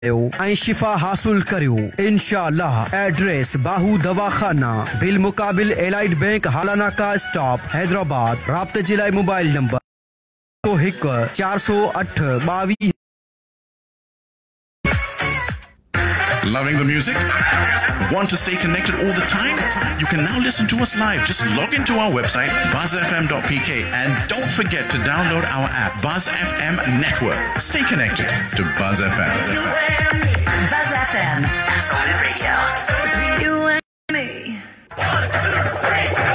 ऐं शिफा हासिल करियो इंशाअल्लाह। एड्रेस बाहू दवाखाना बिल मुकाबिल एलाइड बैंक हालाना का स्टॉप हैदराबाद। राब्ते जे लाइ mobile number 1 408 22। Loving the music? Want to stay connected all the time? You can now listen to us live. Just log into our website, buzzfm.pk, and don't forget to download our app, Buzz FM Network. Stay connected to Buzz FM. Buzz FM, absolute radio. You and me. 1, 2, 3, go!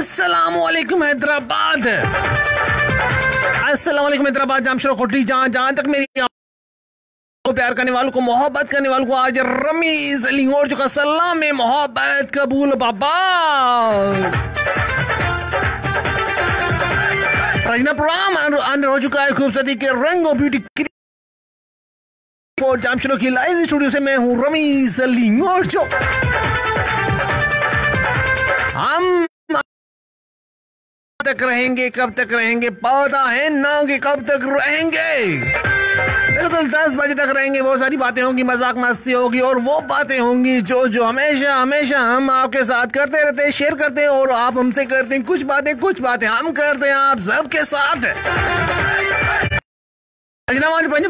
अस्सलामुअलैकुम हैदराबाद, अस्सलामुअलैकुम हैदराबाद। जामशोर कोटली जहाँ तक मेरी प्यार करने वालों को, मोहब्बत करने वालों को आज रमीज लिंगोर जो का सलाम में मोहब्बत कबूल बाबा। रजना प्रोग्राम आने हो चुका है खूबसूरती के रंगों ब्यूटी जामशोर की लाइव स्टूडियो से। मैं हूँ रमीज लिंगोर जो। हम तक रहेंगे, कब तक रहेंगे पता है ना कि कब तक रहेंगे। बिल्कुल 10 बजे तक रहेंगे। बहुत सारी बातें होंगी, मजाक मस्ती होगी और वो बातें होंगी जो हमेशा हम आपके साथ करते रहते हैं, शेयर करते हैं और आप हमसे करते हैं। कुछ बातें हम करते हैं आप सबके साथ।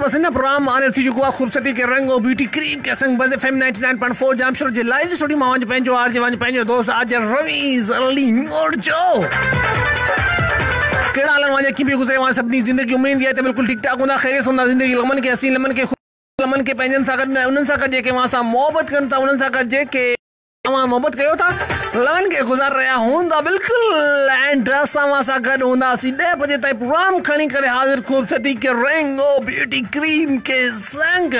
पसंदीदा प्रोग्राम आने थी जो खूबसूरती के रंग और ब्यूटी क्रीम के संग बज़ एफएम 99.4 जामशोर जे लाइव स्टूडियो में वहां पंहिंजो आज पंहिंजो दोस्त आज रवीज लिंगोर जो। केड़ा हाल वहां की भी गुज़रे वहां सभिनी ज़िंदगी उम्मीद है त बिल्कुल ठीक ठाक हूंदा, खैरियत हूंदा। ज़िंदगी लमन के हसीन लमन के पंहिंजनि सां गॾु उन्हनि सां गॾु जेके वहां सां मोहबत कनि था, उन्हनि सां गॾु जेके तव्हां मोहबत कयो था, लमन के गुज़ार रहिया हूंदा बिल्कुल। एंड असां सां गॾु हूंदासीं 10 बजे ताईं प्रोग्राम खणी करे हाज़िर खूबसूरती के रंग और ब्यूटी क्रीम के संग।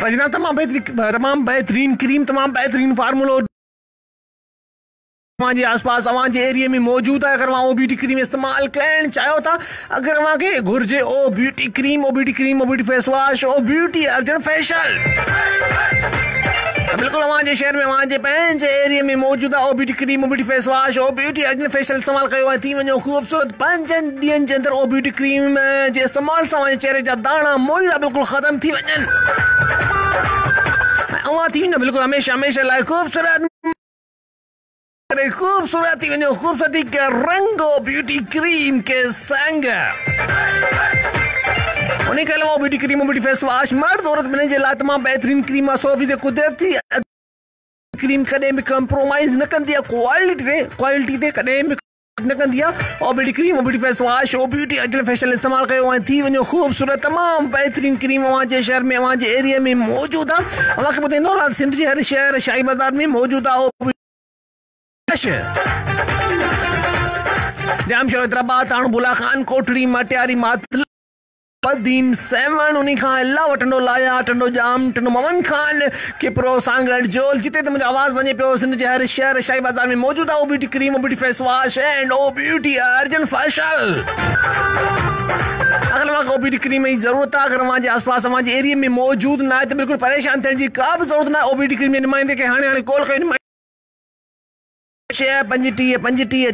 रजना तमाम बेहतरीन क्रीम, तमाम बेहतरीन फार्मूलो जे आसपास अवां जे एरिया में मौजूद है। अगर वहाँ ओ ब्यूटी क्रीम इस्तेमाल करण चाहो था, अगर वहाँ के घुर्जे ओ beauty cream, O beauty face wash, ओ ब्यूटी अर्जन फेशियल, बिल्कुल वहाँ जे शहर में वहाँ जे पंहिंजे एरिया में मौजूद है O beauty cream, O beauty face wash, ओ ब्यूटी अर्जन फेशियल इस्तेमाल कयो थी वञो खूबसूरत 5 ॾींहंनि जे अंदरि ओ ब्यूटी क्रीम जे इस्तेमाल सां चेहरे जा दाणा मोइड़ा बिल्कुल खत्म थी वञनि। अवां थी वञो बिल्कुल हमेशा लाइ खूबसूरत थी वञो खूबसूरती के रंग और ब्यूटी क्रीम के संग। उन्हीं के अलावा beauty cream, beauty face wash मर्द औरत बिन्हीं जे लाइ तमामु बेहतरीन क्रीम आहे। 100% कुदरती क्रीम कॾहिं बि कंप्रोमाइज़ न कंदी आहे क्वालिटी ते कॾहिं बि न कंदी आहे। और beauty cream, beauty face wash, और ब्यूटी अर्जन फेशियल इस्तेमाल कयो ऐं थी वञो खूबसूरत। तमामु बेहतरीन क्रीम वहाँ जे शहर में, वहाँ जे एरिया में मौजूद आहे। अव्हांखे ॿुधाईंदो सिंध जे हर शहर शाही बाज़ार में मौजूद आहे। जामशोर हैदराबाद ताण बुला खान कोटड़ी मटियारी मातल दीन 7 उन्हीं खां अलावा टंडो लाया टंडो जाम टंडो ममन खान के प्रो सांगड़ जोल जिते तो मुझे आवाज वने पियो सिंध जे हर शहर शाही बाजार में मौजूद आहे O beauty cream, O beauty face wash and O beauty Arjan facial. अगर वहाँ को ब्यूटी क्रीम की जरूरत है, अगर वहाँ के आसपास वहाँ के एरिया में मौजूद ना है तो बिल्कुल परेशान थियण जी का भी जरूरत ना। ओ ब्यूटी क्रीम के नुमाइंदे के हाणे कॉल कयो 65 65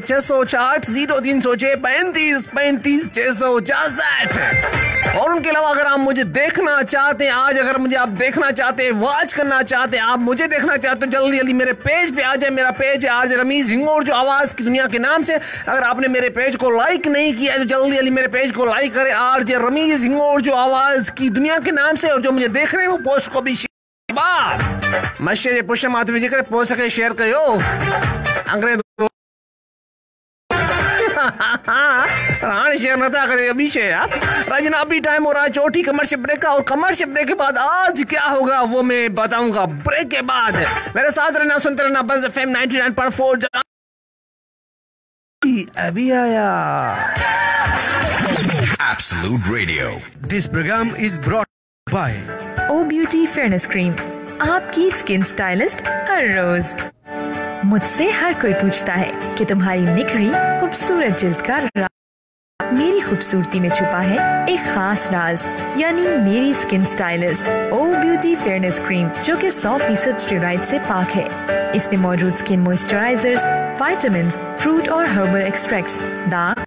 666 0306 35 35 666। और उनके अलावा अगर आप मुझे देखना चाहते हैं आज, अगर मुझे आप देखना चाहते हैं, वॉच करना चाहते हैं, आप मुझे देखना चाहते हो, जल्दी मेरे पेज पे आ जाए। मेरा पेज है आज रमीज हिंगोर जो आवाज की दुनिया के नाम से। अगर आपने मेरे पेज को लाइक नहीं किया है तो जल्दी मेरे पेज को लाइक करें आज रमीज हिंगोर जो आवाज की दुनिया के नाम से। और जो मुझे देख रहे हैं वो पोस्ट को भी मशे पुश माथ विझी करे पोस्ट के शेयर कयो। अंग्रेज शेयर नथा करे अभी शेयर यार। राजना अभी टाइम हो रहा है चौथी कमर्शियल ब्रेक का, और कमर्शियल ब्रेक के बाद आज क्या होगा वो मैं बताऊंगा ब्रेक के बाद। मेरे साथ रहना, सुनते रहना बज़ एफएम 99.4 अभी आया। Absolute Radio. This program is brought by O beauty fairness cream, आपकी स्किन स्टाइलिस्ट हर रोज। मुझसे हर कोई पूछता है कि तुम्हारी निखरी खूबसूरत जिल्द का राज मेरी खूबसूरती में छुपा है एक खास राज, यानी मेरी स्किन स्टाइलिस्ट ओ ब्यूटी फेयरनेस क्रीम, जो कि 100% स्टेरॉइड से पाक है। इसमें मौजूद स्किन मॉइस्चराइजर्स, विटामिन्स, फ्रूट और हर्बल एक्सट्रैक्ट्स दाग,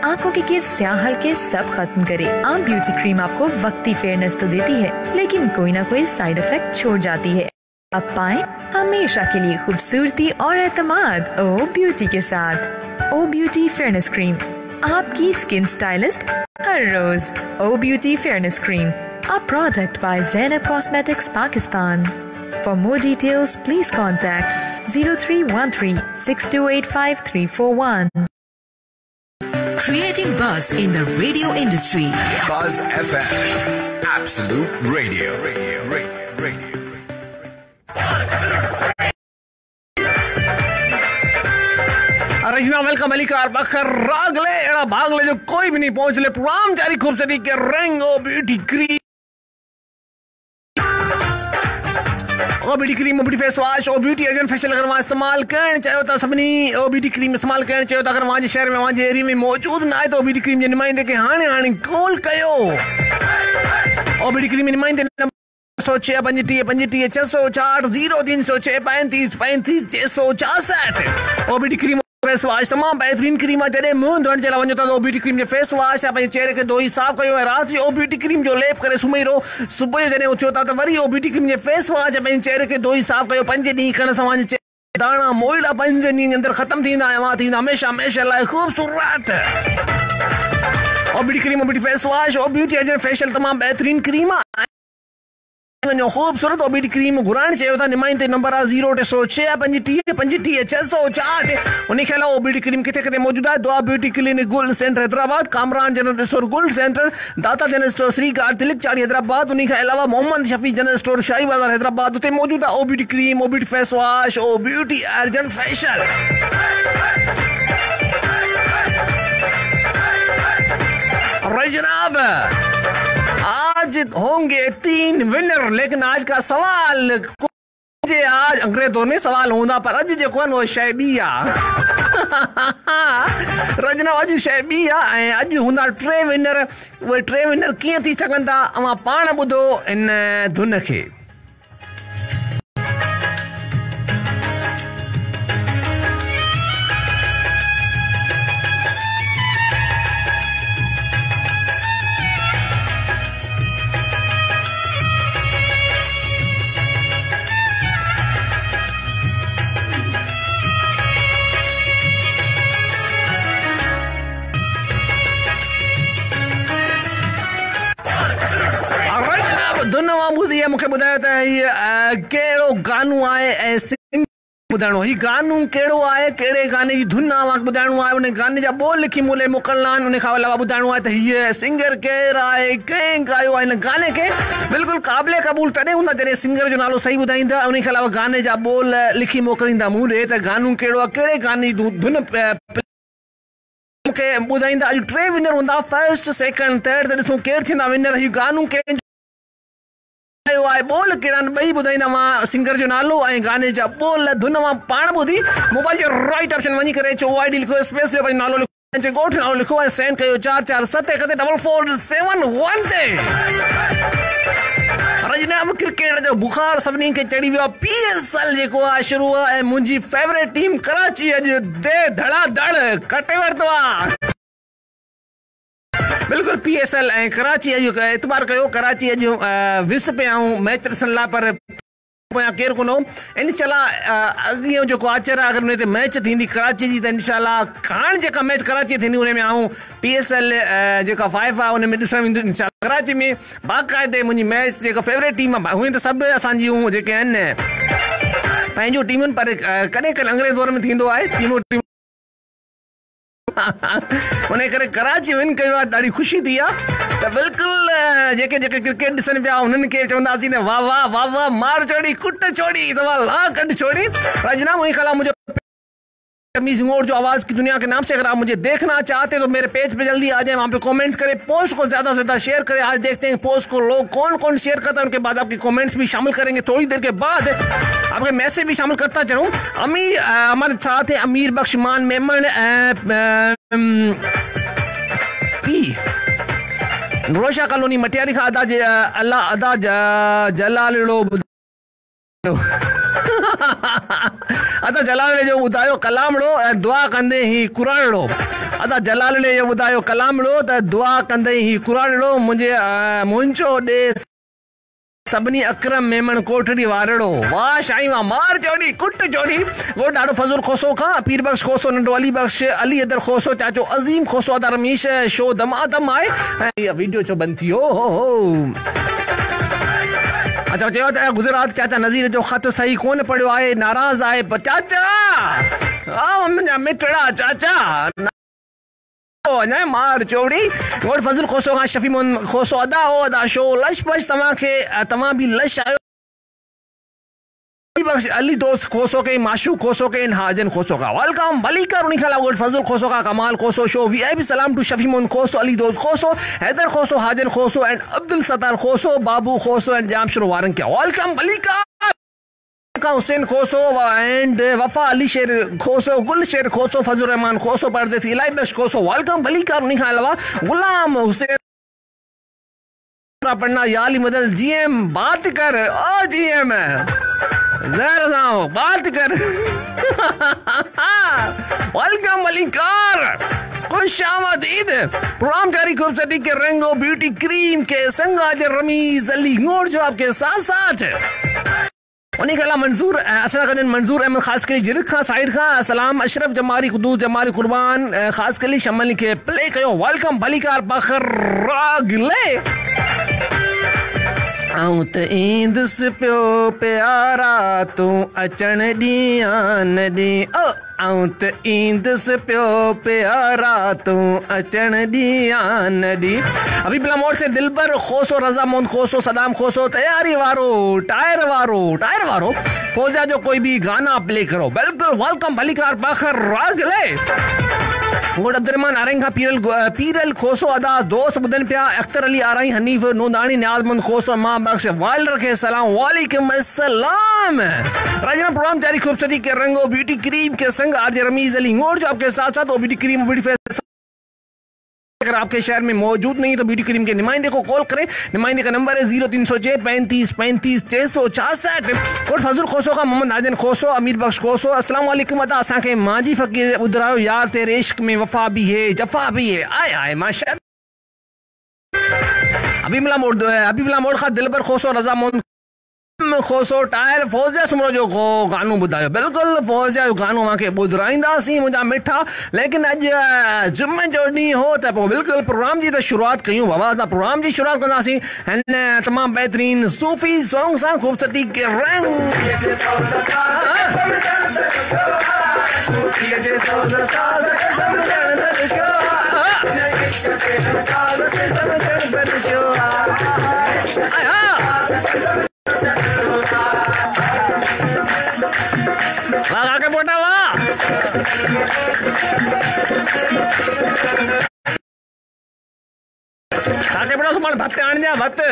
आंखों के गिर, स्याह हल्के सब खत्म करे। आम ब्यूटी क्रीम आपको वक्ती फेयरनेस तो देती है, लेकिन कोई ना कोई साइड इफेक्ट छोड़ जाती है। अब पाएं हमेशा के लिए खूबसूरती और एतमाद ओ ब्यूटी के साथ। ओ ब्यूटी फेयरनेस क्रीम, आपकी स्किन स्टाइलिस्ट हर रोज। O beauty fairness cream, a product by Zainab cosmetics Pakistan. For more details, please contact 0313 6285 341. Creating buzz in the radio industry. Buzz FM. Absolute Radio. रजना वेलकम अली कार बखर रागले एड़ा भागले जो कोई भी नहीं पहुंच ले प्रोग्राम जारी खूबसूरती के रंग ओ beauty cream O beauty cream, O beauty face wash, ओ ब्यूटी एजेंट फेशियल अगर वहाँ इस्तेमाल करण चाहिए था सभिनी ओ ब्यूटी क्रीम इस्तेमाल करण चाहिए था। अगर वहाँ जे शहर में वहाँ जे एरिया में मौजूद ना आहे तो ओ ब्यूटी क्रीम जे नुमाइंदे के हाणे कॉल कयो। ओ ब्यूटी क्रीम नुमाइंदे 106 25 25 604 0306 35 35 666। ओ ब्यूटी क्रीम फेस वॉश तमाम बेहतरीन क्रीम आहे। जॾहिं मुंहुं धोइण जे लाइ वञो था त ओ ब्यूटी क्रीम जे फेस वॉश आहे, पंहिंजे चेहरे खे धोई साफ़ कयो ऐं राति जो ओ ब्यूटी क्रीम जो लेप करे सुम्ही रहो। सुबुह जो जॾहिं उथियो था त वरी ओ ब्यूटी क्रीम जे फेस वॉश आहे, पंहिंजे चेहरे खे धोई साफ़ कयो। 5 ॾींहं खण सां पंहिंजे चेहरे दाणा मोइड़ा 5 ॾींहं जे अंदरि ख़तमु थींदा ऐं वहाँ थींदा हमेशह लाइ ख़ूबसूरत। ओ beauty cream, O beauty face wash, ओ ब्यूटी एजेंट फेशियल तमाम बेहतरीन क्रीम आहे। खूबसूरत ओ ब्यूटी क्रीम घुराइण चाहियो था निमाइंदे नंबर आहे 0306 25 25 604। उन खे अलावा ओ ब्यूटी क्रीम किथे किथे मौजूद आहे। दुआ ब्यूटी क्लिनिक गुल centre Hyderabad, Kamran general store गुल सेंटर, दाता जनरल स्टोर श्री घाट तिलक चाड़ी हैदराबाद। उन खे अलावा मोहम्मद शफी जनरल स्टोर शाही बाजार हैदराबाद, उते मौजूद आहे O beauty cream, O beauty face wash, ओ ब्यूटी एजेंट फेशियल। जनाब आज होंगे 3 विनर, लेकिन आज का सवाल आज अंग्रेज दौर में सवाल होंदा पर अज जो कौन वो शय बी आहे। रजना अज शय बी आहे ऐं अज हुंदा 3 विनर। उहे 3 विनर कीअं थी सघनि था अवां पाण ॿुधो इन धुन खे। मूंखे ॿुधायो त हीअ कहिड़ो गानो आहे ऐं सिंग ॿुधाइणो। हीउ गानो कहिड़ो आहे, कहिड़े गाने जी धुन आहे मूंखे ॿुधाइणो आहे। उन गाने जा ॿोल लिखी मूं लाइ मोकिलणा आहिनि। उन खां अलावा ॿुधाइणो आहे त हीअ सिंगर केरु आहे, कंहिं ॻायो आहे हिन गाने खे। बिल्कुलु क़ाबिले क़बूल तॾहिं हूंदा जॾहिं सिंगर जो नालो सही ॿुधाईंदा। उन खां अलावा गाने जा ॿोल लिखी मोकिलींदा मूं ॾे त गानो कहिड़ो आहे, कहिड़े गाने जी धुन मूंखे ॿुधाईंदा। अॼु 3 विनर हूंदा, फर्स्ट सेकंड थर्ड, त ॾिसूं केरु थींदा विनर। हीउ गानो कंहिं आहे, बोल कहिड़ा ॿई ॿुधाईंदा मां, सिंगर जो नालो ऐं गाने जा बोल धुन मां पाण ॿुधी। मोबाइल जो राइट ऑप्शन वञी करे चओ ID लिखो, स्पेस लिखो, नालो लिखो, ॻोठ नालो लिखो ऐं सेंड कयो 4471 ते। रजनाब क्रिकेट जो बुखार सभिनी खे चढ़ी वियो आहे। PSL जेको आहे शुरू आहे ऐं मुंहिंजी फेवरेट टीम कराची अॼु धड़ाधड़ कटे वरितो आहे। बिल्कुल PSL ऐं कराची अॼु एतबार कयो, कराची अॼु विस पे आऊं मैच ॾिसण लाइ, पर पोयां केरु कोन हो। इंशाल्लाह अॻियो जेको आचर आहे, अगरि हुन ते मैच थींदी कराची जी त इंशाल्लाह हाणे जेका मैच कराची थींदी उन में आऊं PSL जेका 5 आहे उन में ॾिसणु वेंदुमि इंशाल्लाह कराची में। बाक़ाइदे मुंहिंजी मैच जेका फेवरेट टीम आहे, हुई त सभु असांजियूं जेके आहिनि पंहिंजूं टीमुनि, पर कॾहिं कॾहिं अंग्रेज़ दौर में थींदो आहे टीमूं उन करे कराची विन कयो आहे, ॾाढी ख़ुशी थी आहे। त बिल्कुलु जेके जेके क्रिकेट ॾिसनि पिया उन्हनि खे चवंदासीं त वाह वाह वाह वाह, मार छोड़ी कुट छोड़ी तव्हां ला कढ छोड़ी। रजना मुंहिंजे ख़्याल मुंहिंजो रमीज और जो आवाज़ की दुनिया के नाम से। अगर आप मुझे देखना चाहते हैं तो मेरे पेज पे जल्दी आ जाए, वहाँ पे कमेंट्स करें, पोस्ट को ज़्यादा से ज़्यादा शेयर करें। आज देखते हैं पोस्ट को लोग कौन कौन शेयर करता है, उनके बाद आपके कमेंट्स भी शामिल करेंगे। थोड़ी देर के बाद आपके मैसेज भी शामिल करता चलूँ। हमारे साथ है अमीर बख्श मान मेमन रोशा कॉलोनी मटियारी खा अल्लाह अदा जलालो अदा जलाल जो ॿुधायो कलाम लो दुआ कंदे ही कुरान लो। अदा जलाल ने जो ॿुधायो कलाम लो त दुआ कंदे ही कुरान लो। मुंहिंजो ॾे सभिनी अकरम मेमन कोठड़ी वारड़ो। वाह शाही वाह मार चोड़ी कुट चोड़ी वो ॾाढो फज़ुल खोसो खां पीर बख्श खोसो नंढो अली बख्श अली अदर खोसो चाचो अज़ीम खोसो अदा रमीश शो दमादम आहे ऐं इहा वीडियो छो बंदि थी हो। अच्छा चयो त गुजरात चाचा नज़ीर जो ख़त सही कोन पढ़ियो आहे, नाराज़ आहे चाचा। मुंहिंजा मिठड़ा चाचा मार चौड़ी गोड फज़ुल खोसो खां शफ़ी मोहम्मद खोसो अदा हो अदा शो लश पश तव्हां भी लश आयो। बख्श अली दोस्त खोसो के माशू खोसो के हाजन खोसो का वेलकम भली कर उन्हीं खला गोड फज़ुल खोसो का कमाल खोसो शो वीआईपी सलाम to Shafi Mohammad Khoso Ali Dost Khoso Haider Khoso Hajan Khoso and Abdul Sattar Khoso Babu Khoso and Jamshoro Waran के वेलकम भली का हुसैन खोसो एंड वफा अली शेर खोसो गुल शेर खोसो फजल रहमान खोसो परदेसी इलाई बख्श खोसो वेलकम भली कर उन्हीं खला अलावा गुलाम हुसैन पढ़ना याली मदल जीएम बात कर ओ जीएम जरा बात कर वेलकम मलिकार खुश आमदीद प्रोग्राम जारी खूबसूरती के रंगो ब्यूटी क्रीम के संग आज रमीज अली नूर जो आपके साथ साथ है उन्हीं के अलावा मंजूर असला मंजूर अहमद खास के लिए जिरक खां साइड खां सलाम अशरफ जमारी कुदूस जमारी कुर्बान खास के लिए शमल के प्ले कयो वेलकम भलीकार बखर रागले आऊं त ईंदुस पियो प्यारा तू अचण ॾींहं न ॾींहं आऊं त ईंदुस पियो प्यारा तू अचण ॾींहं न ॾींहं अभी बिला मोड़ से दिलबर खोसो रजा मोहन खोसो सदाम खोसो तैयारी वारो टायर वारो फौजा जो कोई भी गाना प्ले करो बिल्कुल वेलकम भलीकार बखर रागले गुड अब्दुलरहमान आरंग का पीरल खोसो अदा दोस्त बुदन पिया अख्तर अली आरई हनीफ नूदानी न्याजमंद खोसो मां बख्श वाल रखे सलाम वालेकुम अस्सलाम। राजना प्रोग्राम जारी खूबसूरती के रंगो ब्यूटी क्रीम के संग आज रमीज अली और जो आपके साथ साथ वो ब्यूटी क्रीम ब्यूटी फेस अगर आपके शहर में मौजूद नहीं तो ब्यूटी क्रीम के नुमाइंदे को कॉल करें। नुमाइंदे का नंबर है 0306 35 35 666। और फजल खोसो का मोहम्मद नाजन खोसो अमीर बख्श खोसो अस्सलाम वालेकुम अदा असा के माजी फकीर उधरायो यार तेरे इश्क में वफा भी है जफा भी है आए आए माशा अभी मिला मोड़ खा दिलबर खोसो रजा मोहन खोसो टायर फौजिया सुमरो जो गानो बुधायो बिल्कुल फौजिया जो गानो वहां के ॿुधाईंदासीं मुंहिंजा मिठा। लेकिन अॼु जुमे जो ॾींहुं हो त पोइ बिल्कुलु प्रोग्राम जी त शुरूआत कयूं बाबा असां प्रोग्राम जी शुरूआत कंदासीं हिन तमामु बहितरीन सूफ़ी सॉन्ग सां खूबसूरती के रंग लगा के बोटा वाह खाते बड़ा सुमार भत्ते आने जा भत्ते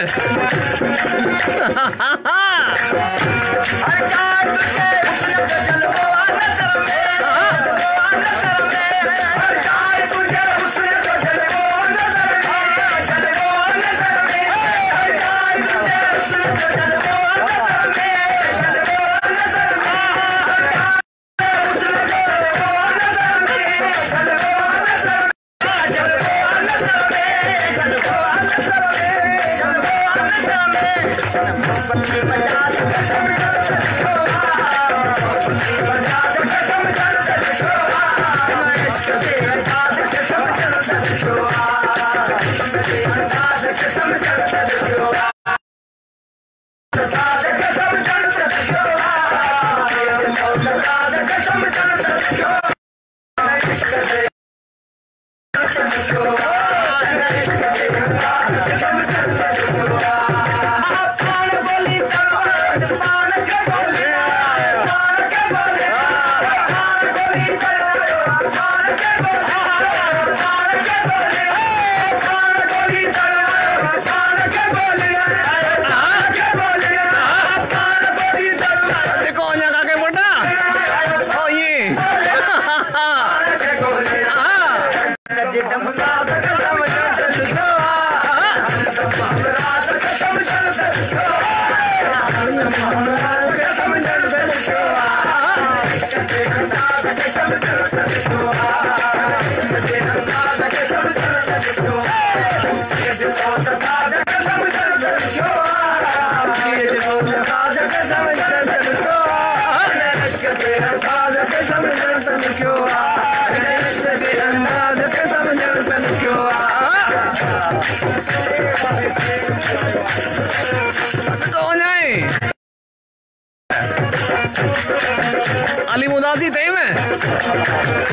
अली मुदासी थे मैं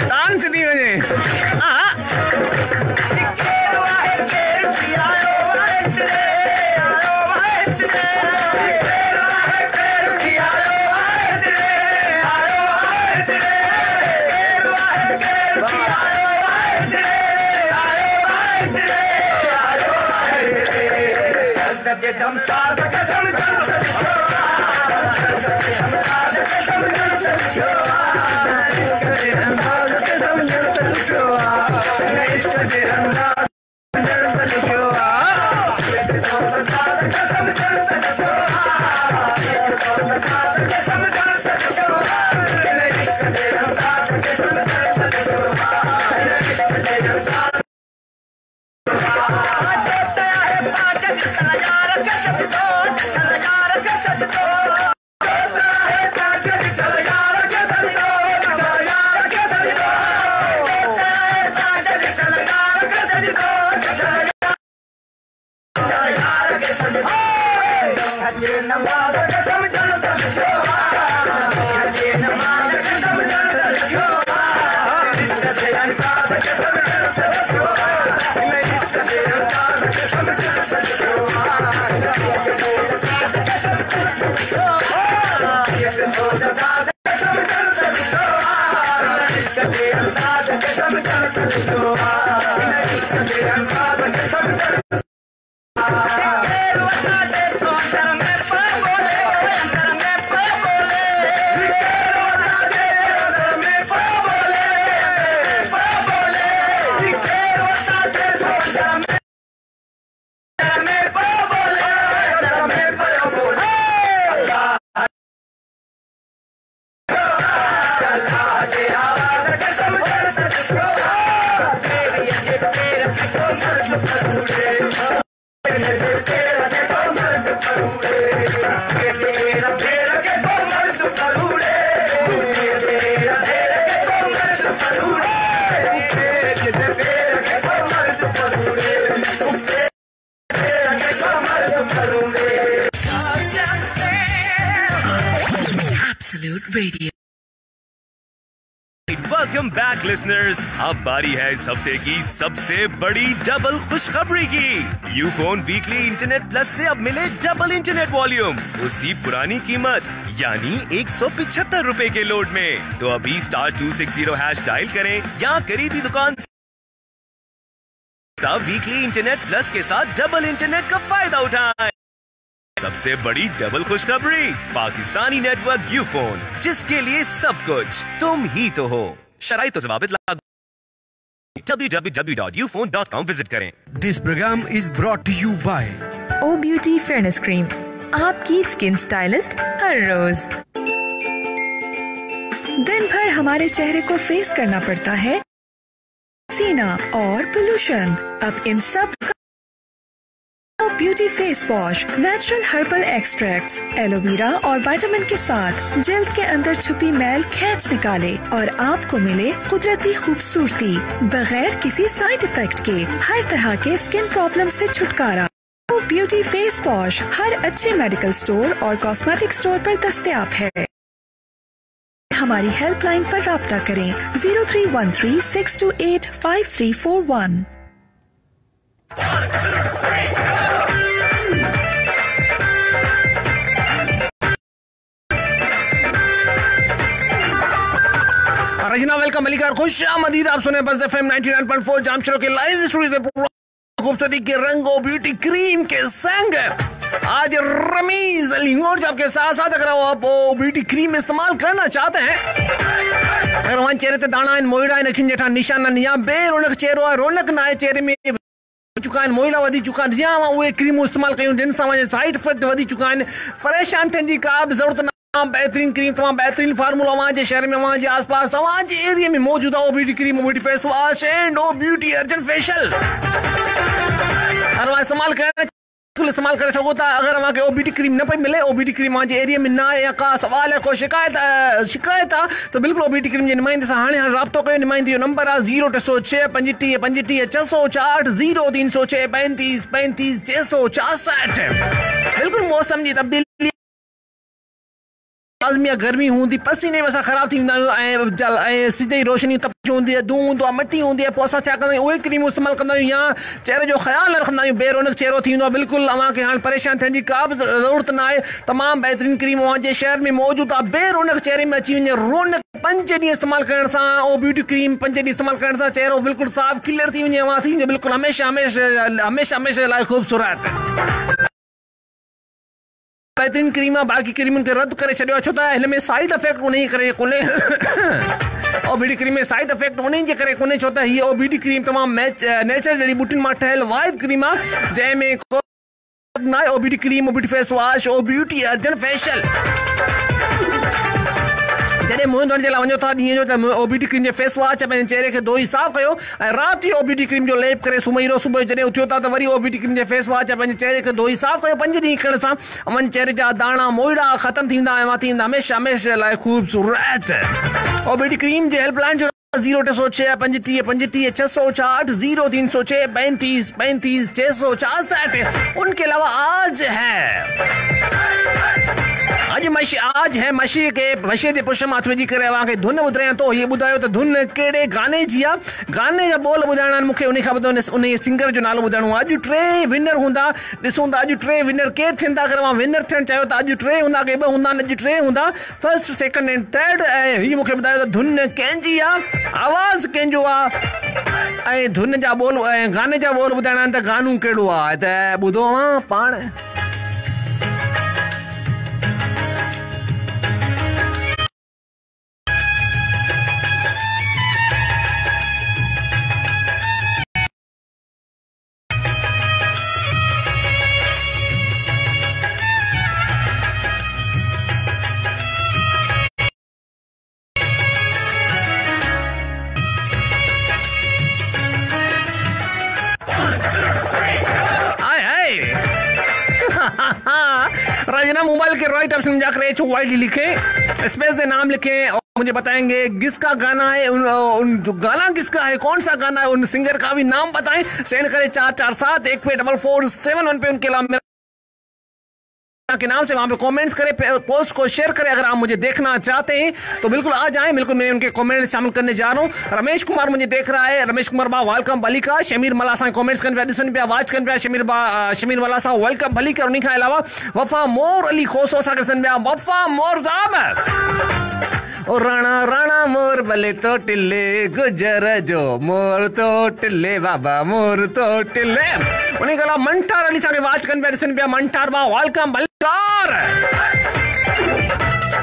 तान से दी मुझे Radio. वेलकम बैक लिसनर्स, अब बारी है इस हफ्ते की सबसे बड़ी डबल खुशखबरी की। यूफोन वीकली इंटरनेट प्लस से अब मिले डबल इंटरनेट वॉल्यूम उसी पुरानी कीमत यानी 175 रुपए के लोड में। तो अभी *260# डायल करें या करीबी दुकान वीकली इंटरनेट प्लस के साथ डबल इंटरनेट का फायदा उठाएं। सबसे बड़ी डबल खुशखबरी, पाकिस्तानी नेटवर्क यूफोन, जिसके लिए सब कुछ तुम ही तो हो। शराइत से वाबित लागू। www.ufone.com विजिट करें। This program is brought to you by O beauty fairness cream, आपकी स्किन स्टाइलिस्ट हर रोज। दिन भर हमारे चेहरे को फेस करना पड़ता है पसीना और पोल्यूशन। अब इन सब beauty face wash natural herbal extracts, aloe vera और विटामिन के साथ जल्द के अंदर छुपी मैल खींच निकाले और आपको मिले कुदरती खूबसूरती बगैर किसी साइड इफेक्ट के। हर तरह के स्किन प्रॉब्लम से छुटकारा। ब्यूटी फेस वॉश हर अच्छे मेडिकल स्टोर और कॉस्मेटिक स्टोर पर दस्तयाब है। हमारी हेल्पलाइन पर राब्ता करें 0313-628-5341। रजना वेलकम मलिकार खुश आमदीद। आप सुने बस FM 99.4 जामशेदपुर के लाइव स्टूडियो से खूबसूरती के रंगो ब्यूटी क्रीम के संग आज रमीज अली आपके साथ साथ। अगर आप ब्यूटी क्रीम इस्तेमाल करना चाहते हैं अगर वहां चेहरे ते दाणा आहिनि मोइड़ा आहिनि अखियुनि जेठा निशान आहिनि या बे रौनक चेहरो आहे रौनक न आहे चेहरे में चुका आहिनि मोइड़ा वधी चुका आहिनि या उहे क्रीमूं इस्तेमालु कयूं जिन सां वञे साइड इफेक्ट वधी चुका आहिनि परेशान थियण जी का बि ज़रूरत न बेहतरीन क्रीम तमाम बेहतरीन फार्मूला वहां जे शहर में वहां जे आसपास वहां जे एरिया में मौजूद है O beauty cream O beauty face wash and O beauty urgent facial और इस्तेमाल करना इस्तेमाल करे सको था अगर वहाँ के ओ ब्यूटी क्रीम न पई मिले ओ ब्यूटी क्रीम वहाँ जे एरिया में ना या का सवाल है कोई शिकायत आहे तो बिल्कुल ओ ब्यूटी क्रीम जे नुमाइंदे सां हाणे राब्तो कयो नुमाइंदे जो नंबर आहे 0306 25 25 664 0306 35 35 664 बिल्कुल मौसम जी तब्दीली लाज़मी गर्मी हूंदी पसीने में असां ख़राब थी वेंदा आहियूं ऐं सिज जी रोशनी तपी हूंदी आहे धूं हूंदो आहे मटी हूंदी आहे पोइ असां छा कंदा आहियूं उहे क्रीमूं इस्तेमालु कंदा आहियूं या चेहरे जो ख़्यालु रखंदा आहियूं बेरोनक चेहरो थी वेंदो आहे बिल्कुलु अव्हांखे हाणे परेशान थियण जी का बि ज़रूरत न आहे तमामु बहितरीन क्रीम अव्हां जे शहर में मौजूदु आहे बेरोनक चेहरे में अची वञे रौनक 5 ॾींहं इस्तेमालु करण सां ओ ब्यूटी क्रीम 5 ॾींहं इस्तेमालु करण सां चेहरो बिल्कुलु साफ़ क्लियर थी वञे अव्हां थी वञे बिल्कुलु हमेशह लाइ ख़ूबसूरत बेहतरीन क्रीम आहे बाक़ी क्रीमुनि खे रद्द करे छॾियो आहे छो त हिन में साइड इफेक्ट उन जे करे कोन्हे ओ ब्यूटी क्रीम में साइड इफेक्ट उन जे करे कोन्हे छो त हीअ ओ ब्यूटी क्रीम तमामु नेचुरल जड़ी बूटियुनि मां ठहियलु वाहिद क्रीम आहे जंहिंमें को न आहे O beauty cream O beauty face wash ओ ब्यूटी अर्जेंट फेशियल जॾहिं मुंहुं धोइण जे लाइ वञो था ॾींहं जो त ओ ब्यूटी क्रीम जे फेस वॉश पंहिंजे चेहरे खे धोई साफ़ कयो ऐं राति जो ओ ब्यूटी क्रीम जो लेप करे सुम्ही रहो सुबुह जॾहिं उथियो था त वरी ओ ब्यूटी क्रीम जे फेस वॉश पंहिंजे चेहरे खे धोई साफ़ कयो 5 ॾींहं करण सां अमन चेहरे जा दाणा मोइड़ा ख़तमु थींदा ऐं थी वेंदा हमेशह लाइ ख़ूबसूरत ओ ब्यूटी क्रीम जे हेल्पलाइन जो 0306 25 25 664 0306 35 35 664 उनके अलावा आज है मशी के मशी जे पुष्प मां जी करे अव्हांखे धुन ॿुधायां थो हीअ ॿुधायो त धुन कहिड़े गाने जी आहे गाने जा बोल ॿुधाइणा आहिनि मूंखे उन खां ॿुधायो उन सिंगर जो नालो ॿुधाइणो आहे अॼु 3 विनर हूंदा ॾिसूं था अॼु 3 विनर केरु थींदा अगरि मां विनर थियणु चाहियो त अॼु 3 हूंदा के 2 हूंदा अॼु 3 हूंदा फर्स्ट सेकंड एंड थर्ड ऐं हीअ मूंखे ॿुधायो त धुन कंहिंजी आहे आवाज़ कंहिंजो आहे ऐं धुन जा बोल ऐं गाने जा बोल ॿुधाइणा आहिनि त गानो कहिड़ो आहे त ॿुधो पाण राजना मोबाइल के राइट ऑप्शन में जाकर HOYD लिखें स्पेस से नाम लिखें और मुझे बताएंगे किसका गाना है उन गाना किसका है कौन सा गाना है उन सिंगर का भी नाम बताएं सेंड करें 447 1 पे 4471 पे उनके अलावा के नाम से वहां पे कमेंट्स करें पोस्ट को शेयर करें अगर आप मुझे देखना चाहते हैं तो बिल्कुल आ जाएं बिल्कुल मैं उनके कमेंट शामिल करने जा रहा हूं रमेश कुमार मुझे देख रहा है रमेश कुमार बा वेलकम भलीका शमीर मलासा कमेंट्स करने पे दिसन पे आवाज करने पे शमीर मलासा वेलकम भलीका उन्हीं के अलावा वफा मोर अली खोसो सा करसन पे वफा मोर साहब और राणा राणा मोर भले तो टिल्ले गुजर जो मोर तो टिल्ले बाबा मोर तो टिल्ले उन्हीं के अलावा मंठार अली सा के आवाज करने पे दिसन पे मंठार बा वेलकम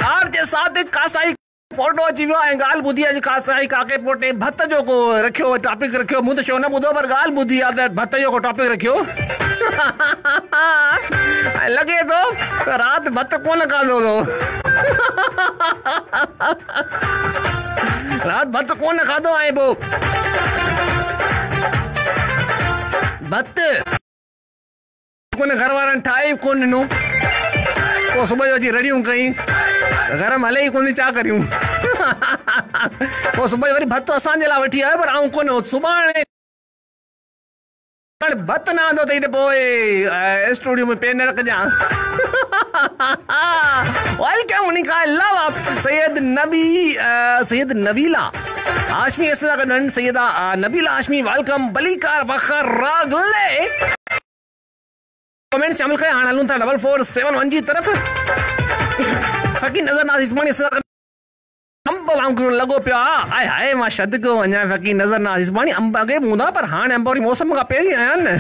आरजे सादिक कासाई फोटो अची वियो ऐं ॻाल्हि ॿुधी आहे कासाई काके पोटे भत जो को रखियो टॉपिक रखियो मूं त छो न ॿुधो पर ॻाल्हि ॿुधी आहे त भत जो को टॉपिक रखियो ऐं लॻे थो त राति भत कोन खाधो हो राति भत कोन खाधो ऐं पोइ भत कोन घर वारनि ठाहे कोन ॾिनो पोइ सुबुह जो अची रड़ियूं कई घर में हले ई कोन छा करियूं पोइ सुबुह जो वरी भत असांजे लाइ वठी आयो पर आऊं कोन सुभाणे भत न आंदो अथई त पोइ स्टूडियो में पेन रखजां वेलकम उन्हीं खां अलावा सैयद नबीला हाशमी असां सां गॾु सैयदा नबीला हाशमी वेलकम बलीकार बखर रागले कमेंट शामिल करें हाणे हलूं था 4471 जी तरफ़ फकीर नज़र नाज़ इस्मानी अंब वांगुरु लॻो पियो आहे आए हाय मां शद कयो वञा फकीर नज़र नाज़ इस्मानी अंब अॻे बि हूंदा पर हाणे अंब वरी मौसम खां पहिरीं आया आहिनि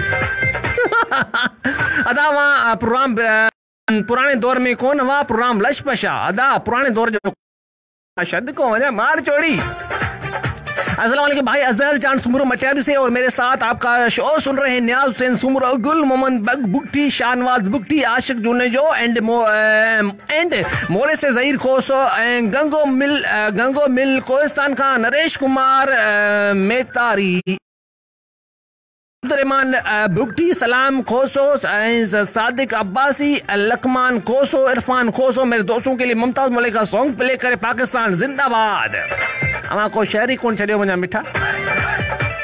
अदा मां प्रोग्राम पुराणे दौर में कोन हुआ प्रोग्राम लशपशा अदा पुराणे दौर जो शद को वजह मार चोरी। अस्सलाम वालेकुम भाई अजहर जान सुमरो मटियारी से, और मेरे साथ आपका शो सुन रहे हैं नियाज हुसैन सुमरो, गुल मोहम्मद बग बुगटी, शाहनवाज बुगटी, आशिक जुने जो एंड मोरे से जहीर खोसो, गंगो मिल कोहिस्तान खान, नरेश कुमार मेतारी, रहमान बुगटी, सलाम खोसो, सादिक अब्बासी, लकमान खोसो, इरफान खोसो। मेरे दोस्तों के लिए मुमताज मलिक का सॉन्ग प्ले करे, पाकिस्तान जिंदाबाद। हमारा को शहरी कौन छो मुझा मिठा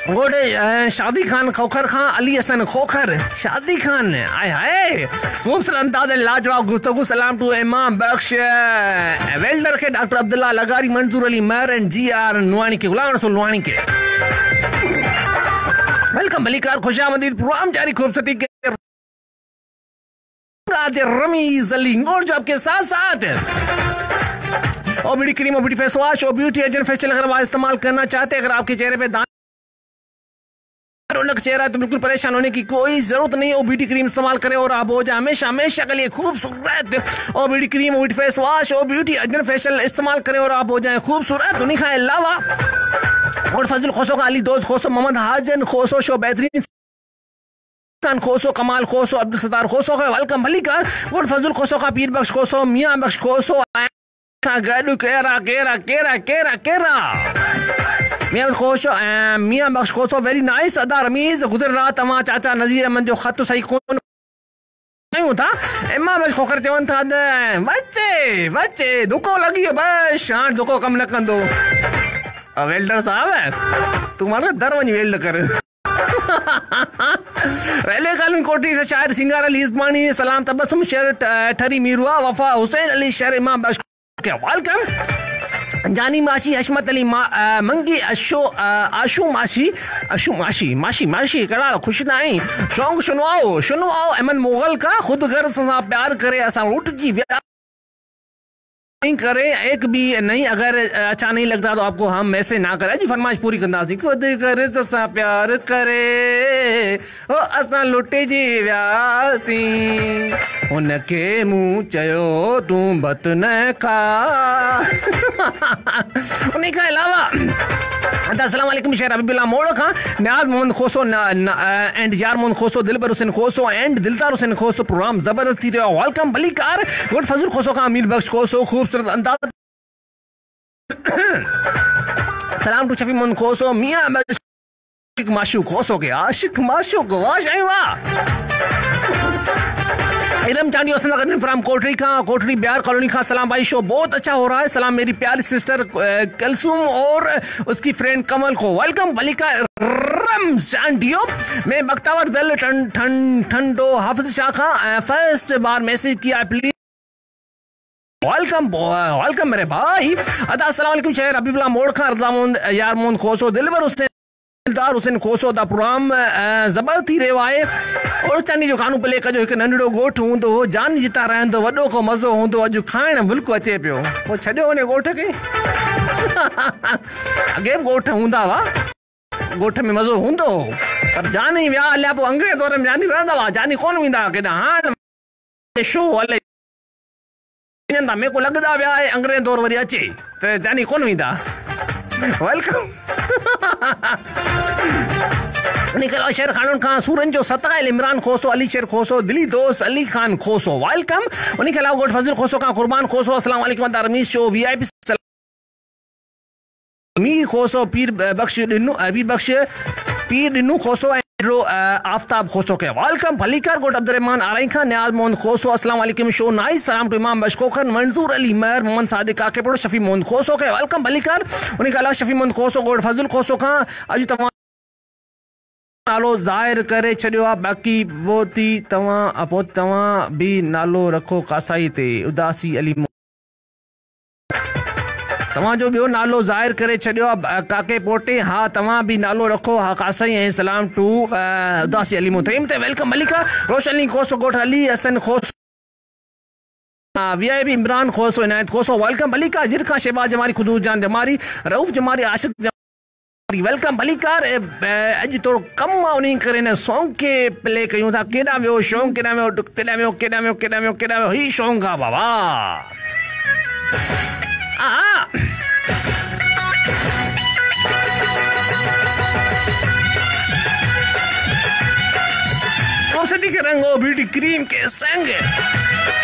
गोडे शादी खान खोखर खान, अली हसन खोखर, शादी खान, आए हाय खूबसूरत अंदाज, लाजवाब गुफ्तगू। सलाम टू इमाम बख्श वेल्डर के, डॉक्टर अब्दुल्ला लगारी, मंजूर अली मर एंड GR नुआनी के, गुलाम रसूल नुआनी के। वेलकम भलीकार, खुशामदीद प्रोग्राम जारी, खूबसूरती के रमीज अली और जो आपके साथ साथ O beauty cream, O beauty face wash, ओ ब्यूटी एजेंट फेशियल अगर आप इस्तेमाल करना चाहते हैं, अगर आपके चेहरे पे दाने रौनक चेहरा है तो बिल्कुल परेशान होने की कोई जरूरत नहीं। ओ ब्यूटी क्रीम इस्तेमाल करें और आप हो जाए हमेशा हमेशा के लिए खूबसूरत। ओ beauty cream, O beauty face wash, ओ ब्यूटी एजेंट फेशियल इस्तेमाल करें और आप हो जाए खूबसूरत। उन्हीं के अलावा और फजल खोसो का, अली दोस्त खोसो, मोहम्मद हाजन खोसो, शो बेहतरीन खोसो, कमाल खोसो, अब्दुल सत्तार खोसो का वेलकम भलीकार, गुड फजल खोसो का, पीर बख्श खोसो, मियां बख्श खोसो, गडू केरा केरा केरा केरा केरा मियां खोसो, मियां बख्श खोसो, वेरी नाइस। अदा रमीज गुजर रहा तमा चाचा नजीर अहमद जो खत सही कौन नहीं था, इमाम बख्श खोकर चवन था बच्चे बच्चे दुको लगी बस शान दुको कम न कंदो। वेल्डर साहब है तुम्हारा दर वही वेल्ड कर। रेलवे कॉलोनी कोटरी से शायर सिंगार अली इस्मानी, सलाम तबस्सुम शेर ठरी मीरुआ, वफा हुसैन अली शेर इमाम बख्श के वेलकम। जानी माशी, हशमत अली मंगी, आशू माशी माशी माशी कड़ा खुशनाई, शौक सुनवाओ सुनवाओ, अमन मुगल का, खुद घर से प्यार करे असा उठ जी नहीं करे एक भी नहीं, अगर अच्छा नहीं लगता तो आपको हम ऐसे ना करें जी, फरमाइश पूरी करना सी, खुद करे असा प्यार करे ओ असा लुटे जी व्यासी, उनके मुंह चयो तू बत न खा। उन्हीं के अलावा अस्सलाम वालेकुम शेर हबीबुल्लाह मोड़ खां, नियाज मोहम्मद खोसो एंड यार मोहम्मद खोसो, दिलबर हुसैन खोसो एंड दिलदार हुसैन खोसो, प्रोग्राम जबरदस्ती रहा, वेलकम भलीकार, गुड फजल खोसो का, अमीर बख्श खोसो, खूबसूरत अंदाज। सलाम टू शफी मोहम्मद खोसो, मियां बख्श माशूक खोसो के, आशिक माशूक वाह शाही वाह। इलम चांदी हसन फ्राम कोटरी का, कोटरी बिहार कॉलोनी का, सलाम भाई शो बहुत अच्छा हो रहा है, सलाम मेरी प्यारी सिस्टर कलसूम और उसकी फ्रेंड कमल को, वेलकम भलीका रमजान डियो। मैं बख्तावर दल ठंडो हाफिज शाह का फर्स्ट बार मैसेज किया, प्लीज वेलकम वेलकम मेरे भाई। अदा अस्सलाम वालेकुम शेर हबीबुल्लाह मोड़ का, रज़ामंद यार मोहम्मद खोसो, दिलबर हुसैन दिलदार हुसैन खोसो, दा प्रोग्राम ज़बर थी रहियो आहे। और चानी जो कानू प्ले कजो, हिकु नंढड़ो ॻोठु हूंदो हो, जान जिता रहंदो, वॾो को मज़ो हूंदो, अॼु खाइण मुल्क अचे पियो, पोइ छॾियो वञे ॻोठ खे। अॻे बि ॻोठ हूंदा हुआ, ॻोठ में मज़ो हूंदो हो, पर जान ई विया हलिया, पोइ अंग्रेज़ दौर में जानी रहंदा हुआ, जानी कोन वेंदा हुआ केॾा, हाणे शो हले मेरे को लगदा विया आहे अंग्रेज़ दौर वरी अचे त जानी कोन वेंदा। वेलकम। निकल शेर खान खान, सूरन जो सताइल, इमरान खोसो, अली शेर खोसो, दिली दोस्त अली खान खोसो, वेलकम। उन्हीं के अलावा गोड फजल खोसो का, कुर्बान खोसो, अस्सलाम वालेकुम, रमीज शो VIP मीर खोसो, पीर बख्श पीर डिनू खोसो, आफ्ताब खोसो के, वेलकम भलीकार, गोड अब्दुर्रहमान आरई खान, नियाज मोहम्मद खोसो, अस्सलाम वालेकुम शो नाइस, सलाम टू इमाम बशकोखन, मंजूर अली मर, मोहम्मद सादिक काके पड़ो, शफी मोहम्मद खोसो के, वेलकम भलीकार। उन्हीं के अलावा शफी मोहम्मद खोसो, गोड फजल खोसो का, अज तमाम नालो ज़ाहिर करे छॾियो आहे, बाक़ी पोइ तव्हां भी नालो रखो कासाई ते, उदासी अली तव्हांजो ॿियो नालो ज़ाहिर करे छॾियो आहे काके पोटे, हा तव्हां भी नालो रखो हा कासाई, ऐं सलाम टू उदासी अली मुतईम ते, वेलकम मलिका। रोशनी खोसो, गोठ अली हसन खोसो, VIP इमरान खोसो, इनायत खोसो, वेलकम मलिका। जिरका शहबाज जमारी, खुदूस जान जमारी, रऊफ जमारी, आशिक वेलकम भलीकार। अॼु थोरो कमु आहे, उन करे न सॉन्ग खे प्ले कयूं था। केॾां वियो शौंक़ु, केॾां वियो ही शौंक़ु आहे बाबा। ब्यूटी के रंग और ब्यूटी क्रीम के संग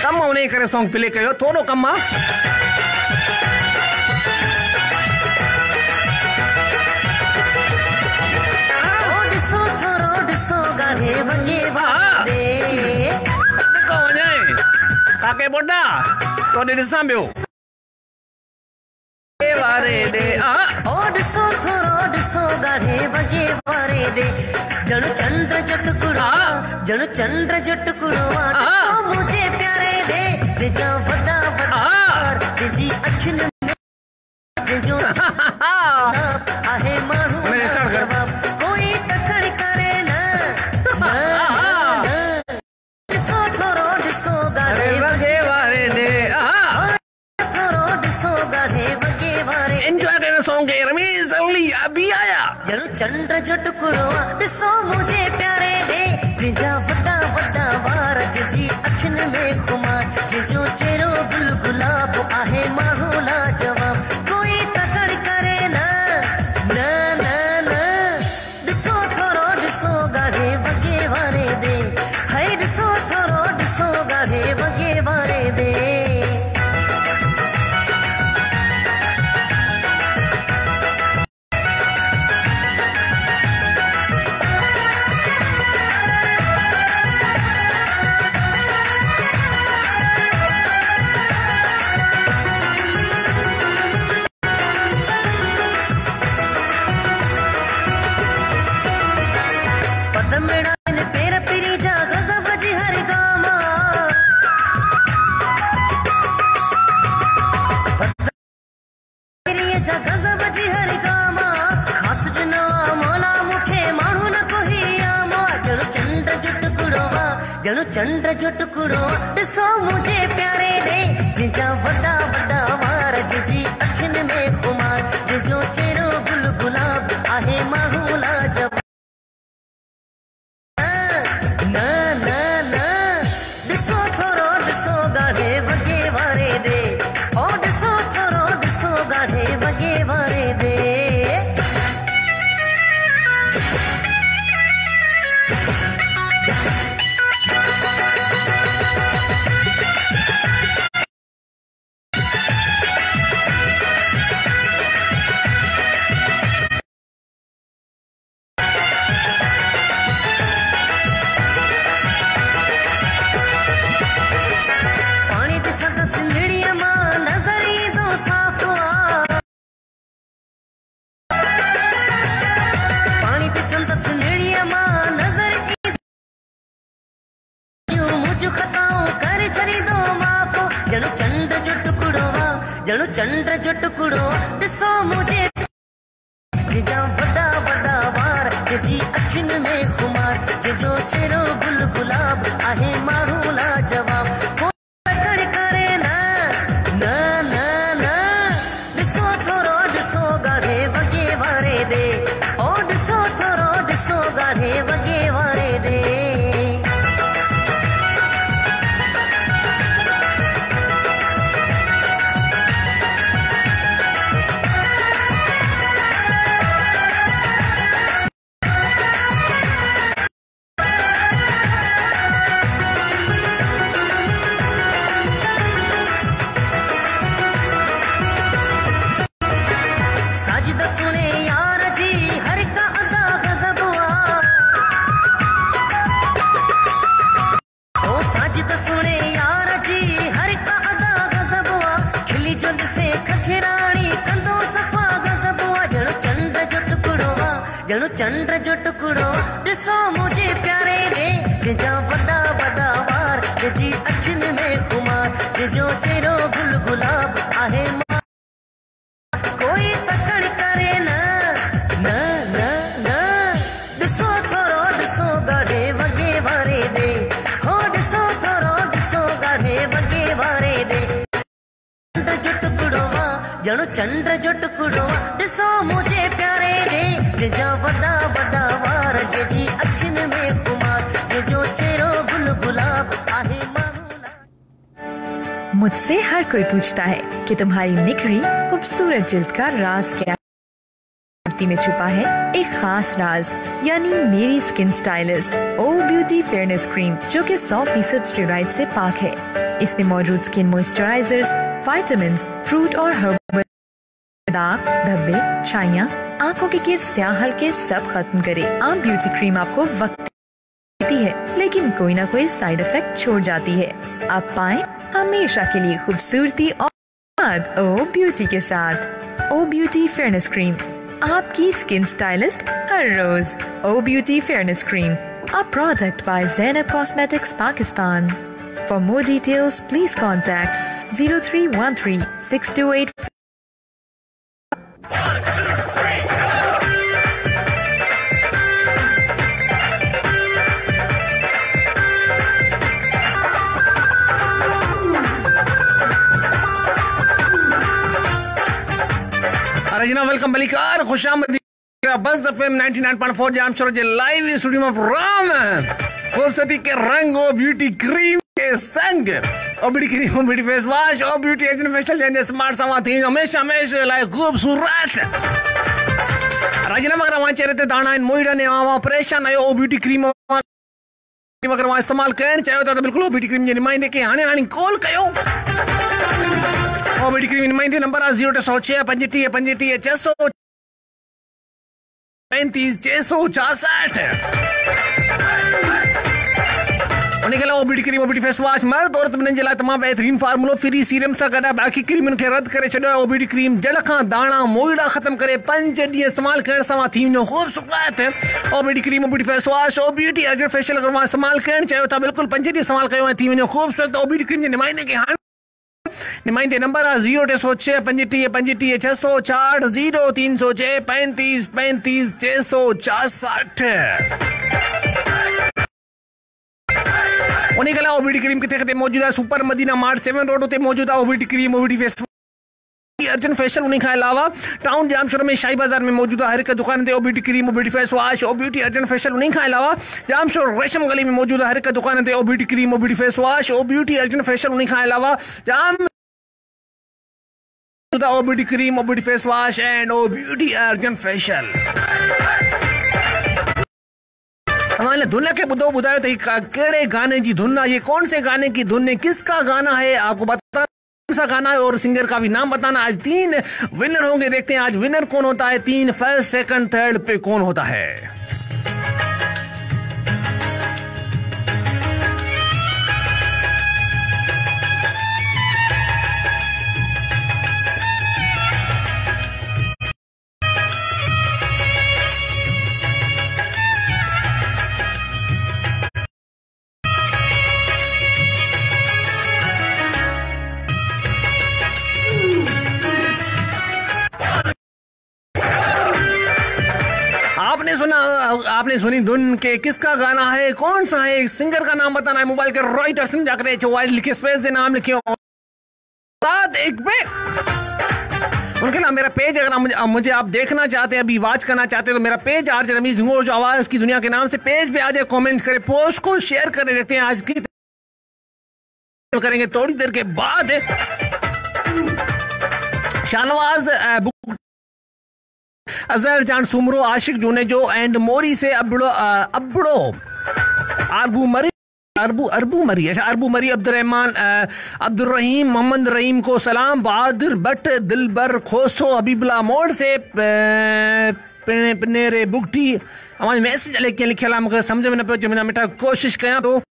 कम नहीं करे सॉन्ग प्ले कयो थोड़ो कम Kakek boda, kau di sambil. Ware de, oddso gade bage ware de, janu chandra jatkudo, mujhe pyare de, jija vada vada, ji achin mein jo ahe manu jawab, koi takad kare na. Oddso gade bage ware de, oddso gade bage ware. Enjoy करना song के रमीज अली अभी आया जनु चंद्र जटकुड़ो दिसो मुझे प्यारे दे जिजा वड्डा वड्डा वार जी अखिन में खुमार जिजो चेरो गुल गुलाब आहे माहौला जवाब कोई तकड़ करे ना ना ना ना दिसो थोरो दिसो गाढ़े वगे वारे दे हाय दिसो थोरो दिसो गाढ़े वगे वारे दे चंद्र जटकुड़ो दिसो मुझे प्यारे दे जिजा वड्डा वड्डा वार जी अखिन में खुमार जिजो चेरो गुल गुलाब आहे माहौला जब ना ना ना दिसो थोरो दिसो गाढ़े वगे वारे दे ओ दिसो थोरो दिसो गाढ़े वगे वारे दे जनु चंद्र जटकुड़ो दिसो मुझे जिजा वड्डा वड्डा वार जी अखिन में खुमार जिजो चेरो गुल गुलाब आहे माहौला जवाब कोई तकड़ करे ना ना ना ना दिसो थोरो दिसो गाढ़े वगे वारे दे ओ दिसो थोरो दिसो गाढ़े वगे वारे दे चंद्र जटकुड़ो दिसो मुझे प्यारे दे जिजा वड्डा वड्डा वार जी अखिन में खुमार जिजो चेरो गुल गुलाब आहे कोई तकड़ करे ना ना ना ना दिसो थोरो दिसो गाढ़े वगे वारे दे हो दिसो थोरो दिसो गाढ़े वगे वारे दे चंद्र जटकुड़ो जनु चंद्र जटकुड़ो दिसो मुझे प्यारे दे जिजा वड्डा वड्डा वार जी अखिन में खुमार जिजो चेरो गुल गुलाब आहे माहौला। मुझसे हर कोई पूछता है कि तुम्हारी निखरी खूबसूरत जिल्द का राज क्या खूबसूरती में छुपा है एक खास राज, यानी मेरी स्किन स्टाइलिस्ट ओ ब्यूटी फेयरनेस क्रीम, जो कि 100% स्टेरॉइड से पाक है। इसमें मौजूद स्किन मॉइस्चराइजर्स, विटामिन्स, फ्रूट और हर्बल दाग, धब्बे, छाइयाँ, आंखों के कीट, स्याह हल्के सब खत्म करे। आम ब्यूटी क्रीम आपको वक्त देती है, लेकिन कोई ना कोई साइड इफेक्ट छोड़ जाती है। आप पाएं हमेशा के लिए खूबसूरती और ओ ब्यूटी के साथ। ओ ब्यूटी फेयरनेस क्रीम, आपकी स्किन स्टाइलिस्ट हर रोज। O beauty fairness cream, a product by Zainab cosmetics Pakistan. For more details, please contact 0313 628. जी वेलकम बलिकार खुशामदी बस एफएम 99.4 जाम शोर लाइव स्टूडियो में प्रोग्राम खूबसूरती के रंग और ब्यूटी क्रीम के संग और ब्यूटी क्रीम और ब्यूटी फेस वॉश और ब्यूटी एजेंट फेशियल जैसे स्मार्ट सामान थी हमेशा हमेशा लाइक खूबसूरत राजीनामा अगर वहाँ चेहरे ते दाना इन मोइडा ने वहाँ परेशान आयो ओ ब्यूटी क्रीम अगर वहाँ इस्तेमाल करण चाहियो तो बिल्कुल ओ ब्यूटी क्रीम जे नुमाइंदे के हाणे हाणे कॉल कयो ओ ब्यूटी क्रीम नुमाइंदे नंबर आ 0206 35 35 635 666 उन्हें के अलावा ब्यूटी क्रीम और ब्यूटी फेस वॉश मर्द औरत बिन्हिनि जे लाइ तमामु बेहतरीन फार्मूलो फ्री सीरम सां गॾु बाक़ी क्रीमुनि खे रद्द करे छॾियो। ओ ब्यूटी क्रीम जड़ खां दाणा मोइड़ा ख़त्म करे 5 ॾींहं इस्तेमाल करण सां थी वञो ख़ूबसूरत। ओ ब्यूटी क्रीम और ब्यूटी फेस वॉश ओ ब्यूटी एजेंट फेशियल अगर वहाँ इस्तेमाल करण चाहियो था बिल्कुल 5 ॾींहं इस्तेमाल कयो ऐं थी वञो ख़ूबसूरत। ओ ब्यूटी क्रीम जे नुमाइंदे खे हाणे नुमाइंदे नंबर आहे 0306 35 35 664 0306 35 35 664। उन्हीं के अलावा ब्यूटी क्रीम किथे मौजूद है सुपर मदीना मार्ट 7 रोड उते मौजूद है ब्यूटी क्रीम ब्यूटी फेस अर्जन फेशियल। उन्हीं के अलावा टाउन जामशोर में शाही बाजार में मौजूद है हर एक दुकान ते beauty cream beauty face wash और ब्यूटी अर्जन फेशियल। उन्हीं के अलावा जामशोर रेशम गली में मौजूद है हर एक दुकान ते beauty cream beauty face wash और ब्यूटी अर्जन फेशियल। उन्हीं के अलावा जाम beauty cream beauty face wash and O beauty Arjan facial. हमारे धुन के बुधो बुधायो तो केड़े गाने की धुन है, ये कौन से गाने की धुन है, किसका गाना है आपको बताना, कौन सा गाना है और सिंगर का भी नाम बताना। आज 3 विनर होंगे, देखते हैं आज विनर कौन होता है, 3 फर्स्ट सेकंड थर्ड पे कौन होता है। आपने सुनी धुन के किसका गाना है, कौन सा है, सिंगर का नाम बताना है। मोबाइल के राइट ऑप्शन जाकर मोबाइल लिखे स्पेस दे नाम लिखे साथ एक पे उनके नाम मेरा पेज अगर मुझे आप देखना चाहते हैं, अभी वॉच करना चाहते हैं तो मेरा पेज आज रमीज हिंगोर जो आवाज की दुनिया के नाम से पेज पे आ जाए, कमेंट करें, पोस्ट को शेयर कर देते हैं। आज की करेंगे थोड़ी देर के बाद शाहनवाज अजहर जान सुमरो आशिक जूने जो एंड मोरी से अबड़ो अरबू मरी अब्दुर्रहमान अब्दुर्रहीम मोहम्मद रहीम को सलाम, बहादुर भट्ट दिलबर खोसो हबीबुल्ला मोड़ से पिनेरे बुगटी हमारे मैसेज लेके लिखा मुझे समझ में न पे मुझे मिठा कोशिश कया तो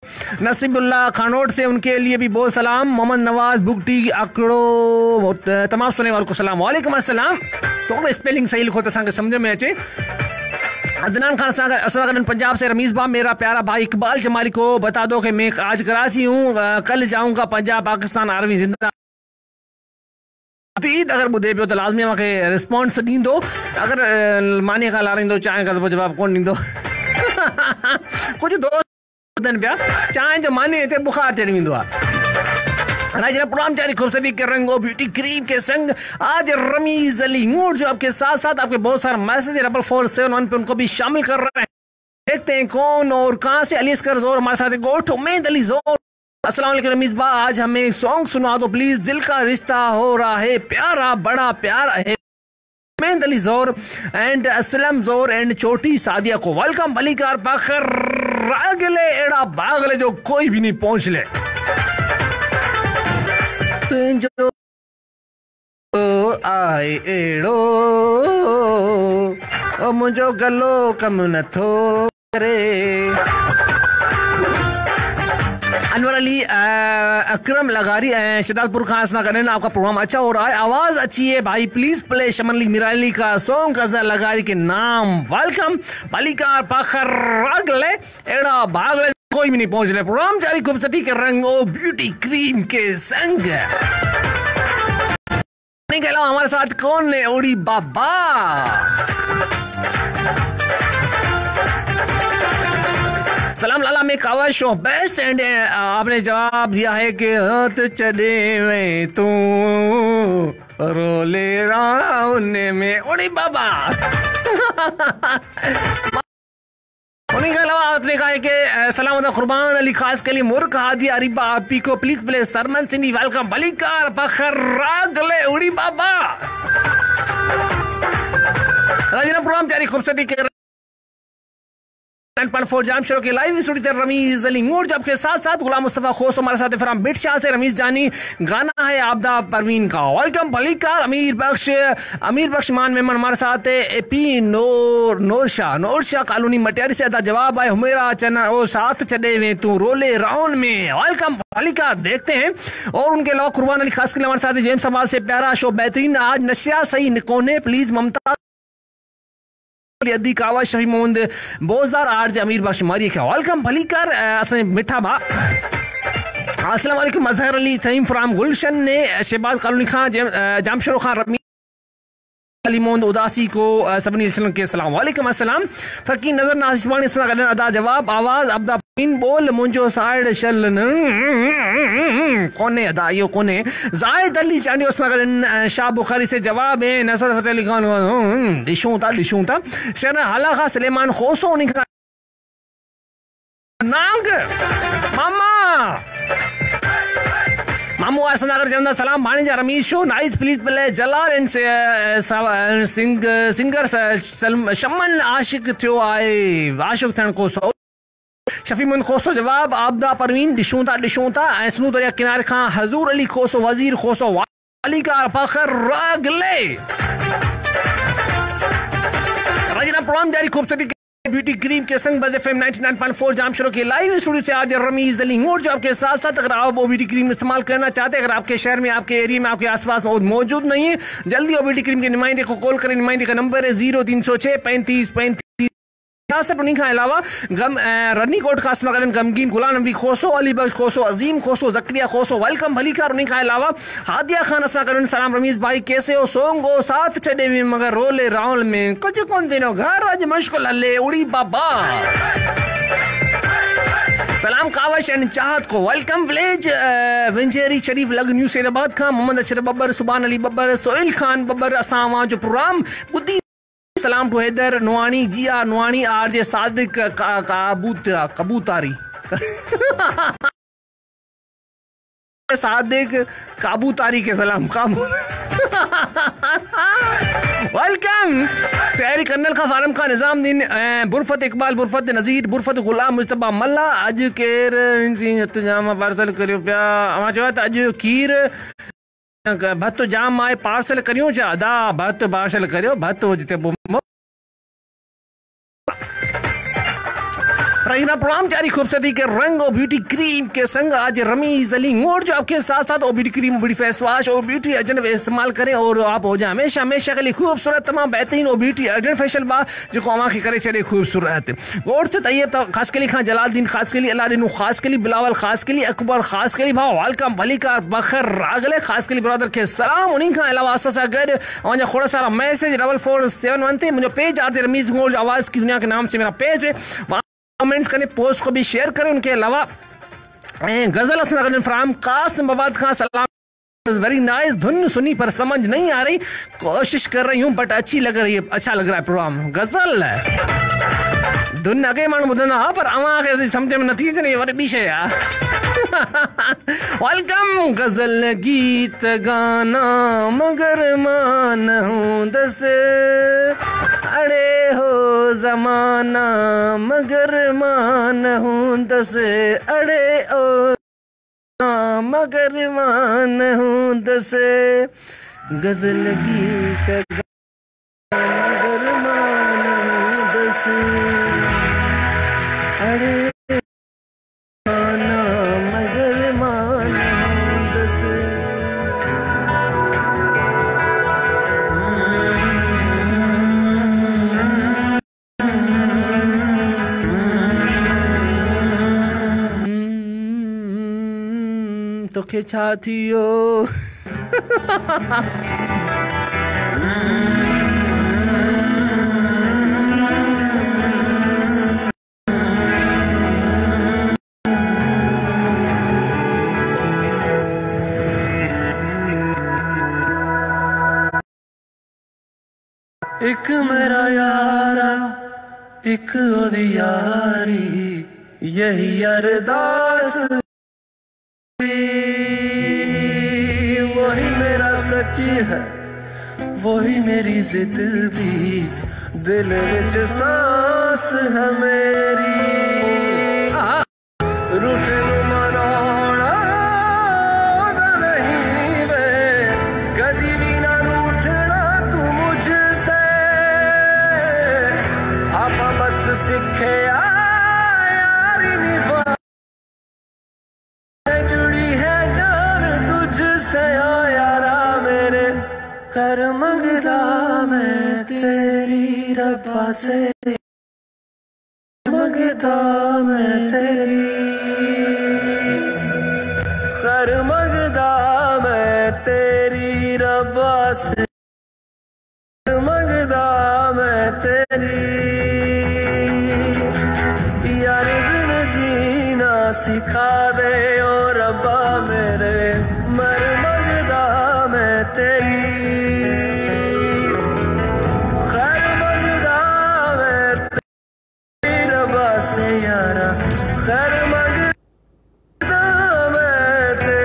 नसीबुल्ला खानोट से उनके लिए भी बहुत सलाम। मोहम्मद नवाज बुगटी आकड़ो तमाम सुनने वालों को सलाम, वालेकुम अस्सलाम। तो स्पेलिंग सही लिखो तो समझ में अचे। अदनान खान असलागन पंजाब से रमीज बाब मेरा प्यारा भाई इकबाल जमाली को बता दो कि मैं आज कराची हूँ, कल जाऊँगा पंजाब पाकिस्तान आर्मी जिंदा अगर ॿुधे पियो त लाज़मी मूंखे रिस्पॉन्स ॾींदो, अगर मानी खां लाराईंदो चांहि खां त पोइ जवाबु कोन ॾींदो। कुझु दोस्त ॿुधनि पिया चांहि जो मानी अचे बुखार चढ़ी वेंदो आहे। प्रोग्राम जारी खूबसूरती के रंग ब्यूटी क्रीम के संग आज रमीज अली हिंगोर जो आपके साथ साथ आपके बहुत सारे मैसेज 4471 पे उनको भी शामिल कर रहे हैं। देखते हैं कौन और कहां से। अली असगर जोर हमारे साथ गोट उम्मीद अली जोर। अस्सलाम वालेकुम रमीज बा, आज हमें सॉन्ग सुना दो प्लीज, दिल का रिश्ता हो रहा है प्यारा बड़ा प्यारा है। मेहंद अली जोर एंड असलम जोर एंड छोटी सादिया को वेलकम बलीकार पाखर रागले एड़ा बागले जो कोई भी नहीं पहुंच ले जो आए एड़ो ओ मुझो गलो कम न थो रे अनवर अली अकरम लगारी शदादपुर खान असना करें आपका प्रोग्राम अच्छा हो रहा है आवाज अच्छी है भाई प्लीज प्ले शमन अली मिराली का सॉन्ग गजल लगारी के नाम वेलकम बालिकार पाखर रागले एड़ा भागले कोई भी नहीं पहुंच रहे प्रोग्राम जारी खूबसूरती के रंग ओ ब्यूटी क्रीम के संग के अलावा हमारे साथ कौन है ओडी बाबा सलाम लाला में कावा शो बेस्ट एंड आपने जवाब दिया है कि हाथ चले में तू रोले राउने में ओड़ी बाबा उन्हीं के अलावा आपने कहा है कि सलाम कुर्बान अली खास के लिए मुर्ख हादी अरीबा आपी को प्लीज प्ले सरमन सिंधी वेलकम बलीकार फखर रागले उड़ी बाबा राजना प्रोग्राम जारी खूबसूरती के 9.4 जाम शो के लाइव स्टूडियो रमीज अली नूर जब के साथ साथ गुलाम मुस्तफा खोस हमारे साथ फिर बिट शाह से रमीज जानी गाना है आबदा परवीन का वेलकम बलीकार अमीर बख्श मान मेहमान हमारे साथ है एपी नूर शाह कॉलोनी मटियारी से अदा जवाब है हुमेरा चना ओ साथ चले में तू रोले राउंड में वेलकम बलीकार देखते हैं और उनके अलावा कुर्बान अली खास के लिए हमारे साथ जेम्स सवाल से प्यारा शो बेहतरीन आज नशिया सही निकोने प्लीज ममता कावा शफी मोहम्मद बोजदार आरजे अमीर बख्श मारी क्या वेलकम भलीकार असं मिठा भा अस्सलाम वालेकुम अजहर अली सईम फ्राम गुलशन ने शहबाज कॉलोनी खान जामशरो खान रमी अली मोहम्मद उदासी को सबनी के सलाम वालेकुम अस्सलाम फकीर नजर नासिबानी सना अदा जवाब आवाज अब्दा इन बोल मुंजो साइड शल कोने अदा यो कोने जायद अली चांडी उसना शाह बुखारी से जवाब है नसर फतेह अली खान दिशूं था शना हाला खा सुलेमान खोसो निका नांग मामू आसनागर जंदा सलाम भाणीजा Ramish show nice please play Jalal and singer Shaman Ashiq थियो आहे आशिक थियण को सो शफी मुन खोसो जवाब आबदा परवीन दिशूं था ऐसनु दरिया किनारे खां हजूर अली खोसो वजीर खोसो वाली का फखर रागले राजना प्रोग्राम जारी खूबसूरती ब्यूटी क्रीम के संग बज एफएम 99.4 जाम शो के लाइव स्टूडियो से आज रमीज अली और जो आपके साथ साथ अगर आप ओबीटी क्रीम इस्तेमाल करना चाहते हैं अगर आपके शहर में आपके एरिया में आपके आसपास मौजूद नहीं है जल्दी ओबीटी क्रीम के नुमाइंदे को कॉल करें नुमाइंदे का नंबर है 0306 35 उन्हीं के अलावा रनी कोट खास नगर गमगीन गुलाम नबी खोसो अली बख्श खोसो अजीम खोसो जक्रिया खोसो वेलकम भलीकार उन्हीं के अलावा हादिया खान असा करण सलाम रमीज भाई कैसे हो सोंग हो साथ चढ़े में मगर रोले राउल में कुछ कौन दिनों घर आज मुश्किल हले उड़ी बाबा सलाम कावश एंड चाहत को वेलकम विलेज वेंजेरी शरीफ लग न्यू सैदाबाद खान मोहम्मद अशरफ बब्बर सुबान अली बब्बर सोहेल खान बब्बर असा वहाँ जो प्रोग्राम बुद्धि सलाम टू हैदर नुआनी जिया नुआनी आरजे सादिक कबूतारी सादिक काबूतारी के सलाम वेलकम शहरी कर्नल का फारम का निजामुद्दीन बुरफत इकबाल बुरफत नजीर बुरफत गुलाम मुस्तफा मल्ला अज केर इंतजाम पार्सल करियो पिया अमा चयो त अज खीर भत जाम आए पार्सल करियो छा अदा भत पार्सल करियो भत जिते प्रोग्राम जारी खूबसूरती के रंग और ब्यूटी क्रीम के संग आज रमीज अली और जो आपके साथ साथ beauty cream beauty face wash और ब्यूटी एजेंट इस्तेमाल करें और आप हो जाए हमेशा के लिए खूबसूरत तमाम बेहतरीन और ब्यूटी एजेंट फेशियल बा जो आमा के करे चले खूबसूरत और तो तैयब तो खास के लिए खान जलालुद्दीन खास के लिए अलादीन खास के लिए बिलावल खास के लिए अकबर खास के लिए भाव वेलकम भलीकार बखर रागले खास के लिए ब्रदर के सलाम उन्हीं का अलावा असा गड और थोड़ा सारा मैसेज 4471 थे मुझे पेज आज रमीज गोल्ड आवाज की दुनिया के नाम से मेरा पेज है कमेंट्स करें पोस्ट को भी शेयर करें उनके अलावा गजल असनगर फ्राम कासिम बाबाद खान सलाम वेरी नाइस धुन सुनी पर समझ नहीं आ रही कोशिश कर रही हूँ बट अच्छी लग रही है अच्छा लग रहा है प्रोग्राम गजल है धुन अॻे माण्हू ॿुधंदा हुआ पर अव्हां खे सम्झ में नथी अचे, वरी ॿी शइ आहे। वेलकम गज़ल गीत गाना मगर मां न हूंदसि, अड़े हो ज़माना मगर मां न हूंदसि, अड़े ओ मगर मां न हूंदसि, गज़ल गीत मगर मां न हूंदसि, अड़े मगर मां न हूंदसि। तोखे छा थियो? एक मेरा यारा एक ओदी यारी, यही अरदास वही मेरा सच है, वही मेरी जिद भी, दिल विच सांस है मेरी, रूठे नूं मनाउणा नहीं वे, कदी भी ना रूठना तू मुझसे, आपा बस सीखे यारी निभा, जुड़ी है जान तुझसे ओ यारा मेरे, कर मंगला मैं तेरी रब्बा से, मंगता मैं तेरी, कर मंगदा मैं तेरी रब्बा से, मंगदा मैं तेरी, यार बिन जीना सिखा दे ओ रब्बा मेरे, मर मंगदा मैं तेरी, खैर मंगदा मैं तेरी रब्बा से यारा, खैर मंगदा मैं तेरी।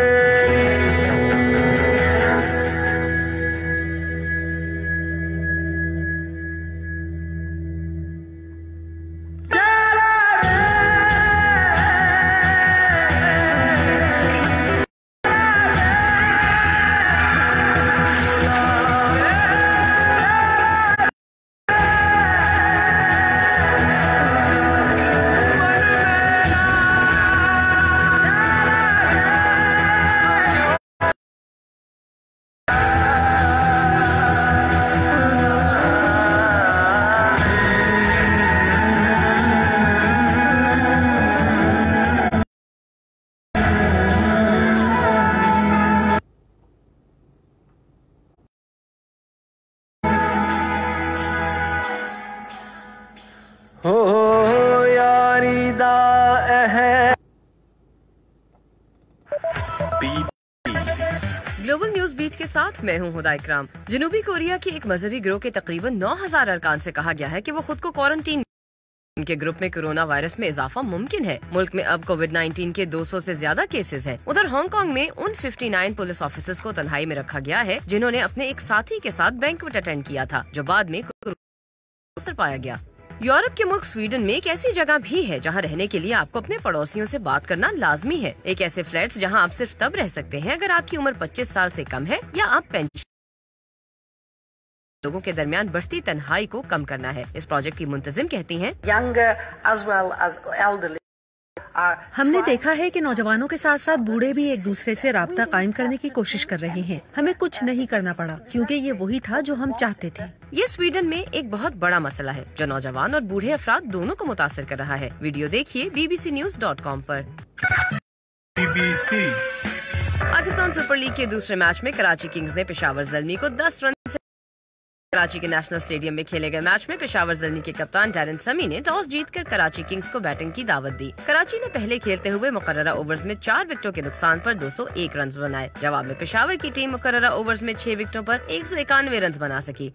हो यारी दा ग्लोबल न्यूज बीट के साथ मैं हूं हुदा इकराम। जनूबी कोरिया के एक मजहबी गिरोह के तकरीबन 9000 अरकान से कहा गया है कि वो खुद को क्वारंटीन, उनके ग्रुप में कोरोना वायरस में इजाफा मुमकिन है। मुल्क में अब कोविड-19 के 200 से ज्यादा केसेस हैं। उधर हांगकांग में उन 59 पुलिस ऑफिसर्स को तन्हाई में रखा गया है जिन्होंने अपने एक साथी के साथ बैंक्वेट अटेंड किया था, जो बाद में कोरोना पाया गया। यूरोप के मुल्क स्वीडन में एक ऐसी जगह भी है जहां रहने के लिए आपको अपने पड़ोसियों से बात करना लाजमी है। एक ऐसे फ्लैट्स जहां आप सिर्फ तब रह सकते हैं अगर आपकी उम्र 25 साल से कम है या आप पेंशन। लोगों के दरमियान बढ़ती तन्हाई को कम करना है। इस प्रोजेक्ट की मुंतजिम कहती हैं, हमने देखा है कि नौजवानों के साथ साथ बूढ़े भी एक दूसरे से राब्ता कायम करने की कोशिश कर रहे हैं। हमें कुछ नहीं करना पड़ा क्योंकि ये वही था जो हम चाहते थे। ये स्वीडन में एक बहुत बड़ा मसला है जो नौजवान और बूढ़े अफराद दोनों को मुतासिर कर रहा है। वीडियो देखिए bbcnews.com पर। पाकिस्तान सुपर लीग के दूसरे मैच में कराची किंग्स ने पेशावर ज़ल्मी को 10 रन कराची के नेशनल स्टेडियम में खेले गए मैच में पेशावर ज़ल्मी के कप्तान डैरन समी ने टॉस जीतकर कराची किंग्स को बैटिंग की दावत दी। कराची ने पहले खेलते हुए मुकर्ररा ओवर्स में 4 विकेटों के नुकसान पर 201 रन बनाए। जवाब में पेशावर की टीम मुकर्ररा ओवर्स में 6 विकेटों पर 191 रन बना सकी।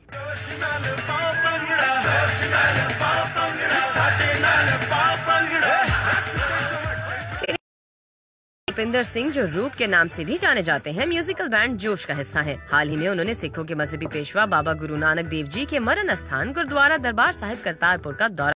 भूपिंदर सिंह, जो रूप के नाम से भी जाने जाते हैं, म्यूजिकल बैंड जोश का हिस्सा हैं। हाल ही में उन्होंने सिखों के मजहबी पेशवा बाबा गुरु नानक देव जी के मरण स्थान गुरुद्वारा दरबार साहिब करतारपुर का दौरा